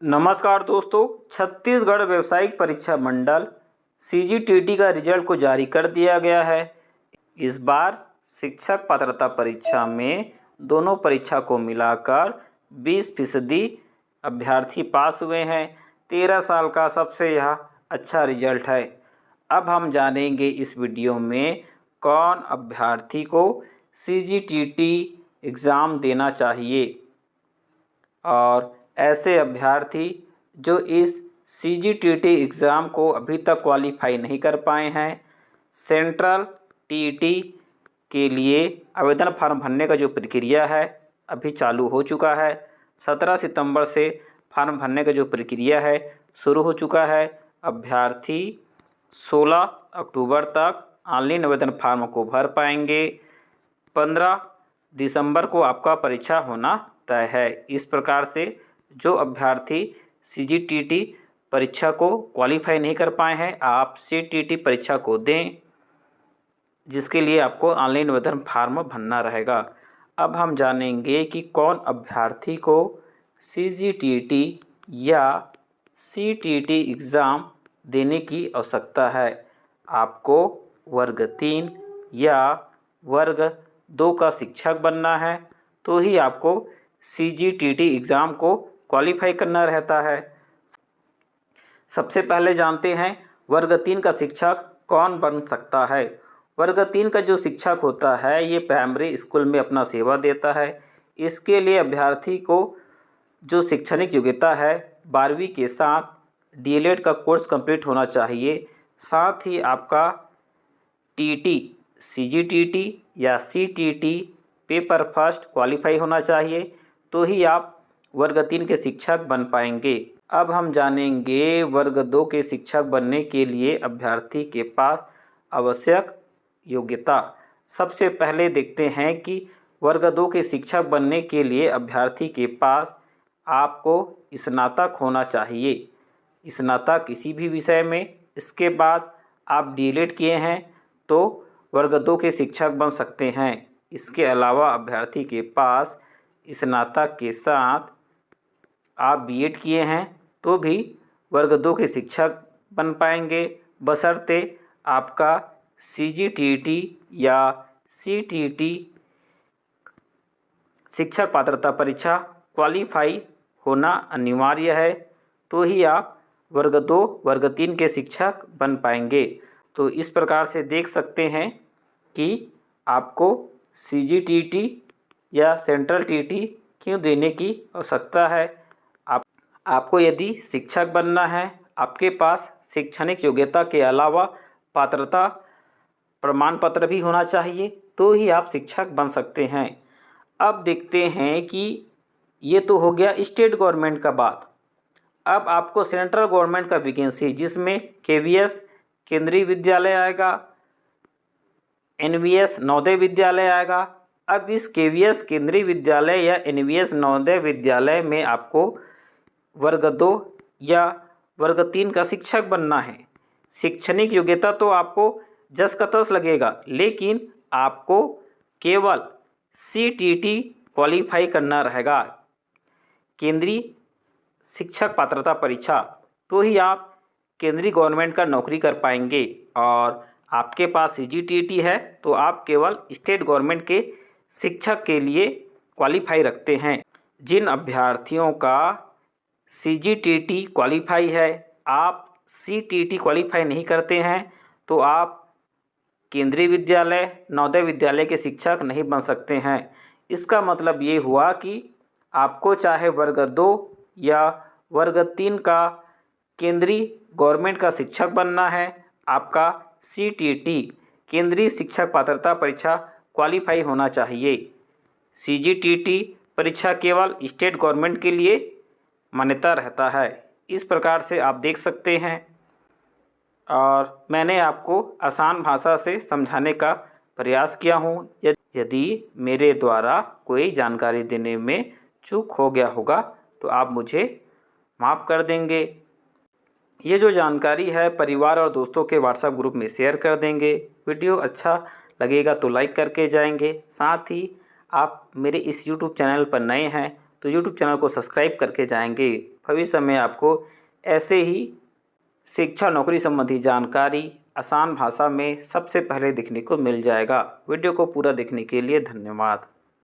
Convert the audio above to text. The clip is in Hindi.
नमस्कार दोस्तों, छत्तीसगढ़ व्यावसायिक परीक्षा मंडल सीजीटीटी का रिजल्ट को जारी कर दिया गया है। इस बार शिक्षक पात्रता परीक्षा में दोनों परीक्षा को मिलाकर 20% अभ्यर्थी पास हुए हैं। 13 साल का सबसे यह अच्छा रिजल्ट है। अब हम जानेंगे इस वीडियो में कौन अभ्यर्थी को सीजीटीटी एग्ज़ाम देना चाहिए और ऐसे अभ्यर्थी जो इस सीजीटीटी एग्ज़ाम को अभी तक क्वालिफाई नहीं कर पाए हैं। सेंट्रल टीईटी के लिए आवेदन फार्म भरने का जो प्रक्रिया है अभी चालू हो चुका है। 17 सितंबर से फार्म भरने का जो प्रक्रिया है शुरू हो चुका है। अभ्यर्थी 16 अक्टूबर तक ऑनलाइन आवेदन फार्म को भर पाएंगे। 15 दिसंबर को आपका परीक्षा होना तय है। इस प्रकार से जो अभ्यर्थी सीजीटीटी परीक्षा को क्वालिफाई नहीं कर पाए हैं, आप सीटीटी परीक्षा को दें, जिसके लिए आपको ऑनलाइन आवेदन फार्म भरना रहेगा। अब हम जानेंगे कि कौन अभ्यर्थी को सीजीटीटी या सीटीटी एग्ज़ाम देने की आवश्यकता है। आपको वर्ग 3 या वर्ग 2 का शिक्षक बनना है तो ही आपको सीजीटीटी एग्ज़ाम को क्वालिफाई करना रहता है। सबसे पहले जानते हैं वर्ग 3 का शिक्षक कौन बन सकता है। वर्ग 3 का जो शिक्षक होता है ये प्राइमरी स्कूल में अपना सेवा देता है। इसके लिए अभ्यर्थी को जो शैक्षणिक योग्यता है 12वीं के साथ डीएलएड का कोर्स कंप्लीट होना चाहिए। साथ ही आपका टीटी, सीजीटीटी या सीटीटी पेपर फर्स्ट क्वालिफाई होना चाहिए तो ही आप वर्ग 3 के शिक्षक बन पाएंगे। अब हम जानेंगे वर्ग 2 के शिक्षक बनने के लिए अभ्यर्थी के पास आवश्यक योग्यता। सबसे पहले देखते हैं कि वर्ग 2 के शिक्षक बनने के लिए अभ्यर्थी के पास आपको स्नातक होना चाहिए, स्नातक किसी भी विषय में। इसके बाद आप डीएलएड किए हैं तो वर्ग 2 के शिक्षक बन सकते हैं। इसके अलावा अभ्यर्थी के पास स्नातक के साथ आप बीएड किए हैं तो भी वर्ग 2 के शिक्षक बन पाएंगे, बशर्ते आपका सीजीटीटी या सीटीटी शिक्षक पात्रता परीक्षा क्वालिफाई होना अनिवार्य है तो ही आप वर्ग 2 वर्ग 3 के शिक्षक बन पाएंगे। तो इस प्रकार से देख सकते हैं कि आपको सीजीटीटी या सेंट्रल टीटी क्यों देने की आवश्यकता है। आपको यदि शिक्षक बनना है, आपके पास शैक्षणिक योग्यता के अलावा पात्रता प्रमाण पत्र भी होना चाहिए तो ही आप शिक्षक बन सकते हैं। अब देखते हैं कि ये तो हो गया स्टेट गवर्नमेंट का बात। अब आपको सेंट्रल गवर्नमेंट का वैकेंसी जिसमें केवीएस केंद्रीय विद्यालय आएगा, एनवीएस नवोदय विद्यालय आएगा। अब इस केवीएस केंद्रीय विद्यालय या एनवीएस नवोदय विद्यालय में आपको वर्ग 2 या वर्ग 3 का शिक्षक बनना है। शैक्षणिक योग्यता तो आपको जस का तस लगेगा, लेकिन आपको केवल सीटीटी क्वालिफाई करना रहेगा, केंद्रीय शिक्षक पात्रता परीक्षा, तो ही आप केंद्रीय गवर्नमेंट का नौकरी कर पाएंगे। और आपके पास सीजीटीटी है तो आप केवल स्टेट गवर्नमेंट के शिक्षक के लिए क्वालिफाई रखते हैं। जिन अभ्यर्थियों का सीजीटीटी क्वालिफाई है, आप सीटीटी क्वालिफाई नहीं करते हैं तो आप केंद्रीय विद्यालय नवोदय विद्यालय के शिक्षक नहीं बन सकते हैं। इसका मतलब ये हुआ कि आपको चाहे वर्ग 2 या वर्ग 3 का केंद्रीय गवर्नमेंट का शिक्षक बनना है, आपका सीटीटी केंद्रीय शिक्षक पात्रता परीक्षा क्वालिफाई होना चाहिए। सीजीटीटी परीक्षा केवल स्टेट गवर्नमेंट के लिए मान्यता रहता है। इस प्रकार से आप देख सकते हैं और मैंने आपको आसान भाषा से समझाने का प्रयास किया हूँ। यदि मेरे द्वारा कोई जानकारी देने में चूक हो गया होगा तो आप मुझे माफ़ कर देंगे। ये जो जानकारी है परिवार और दोस्तों के व्हाट्सएप ग्रुप में शेयर कर देंगे। वीडियो अच्छा लगेगा तो लाइक करके जाएंगे। साथ ही आप मेरे इस यूट्यूब चैनल पर नए हैं तो यूट्यूब चैनल को सब्सक्राइब करके जाएंगे। भविष्य में आपको ऐसे ही शिक्षा नौकरी संबंधी जानकारी आसान भाषा में सबसे पहले देखने को मिल जाएगा। वीडियो को पूरा देखने के लिए धन्यवाद।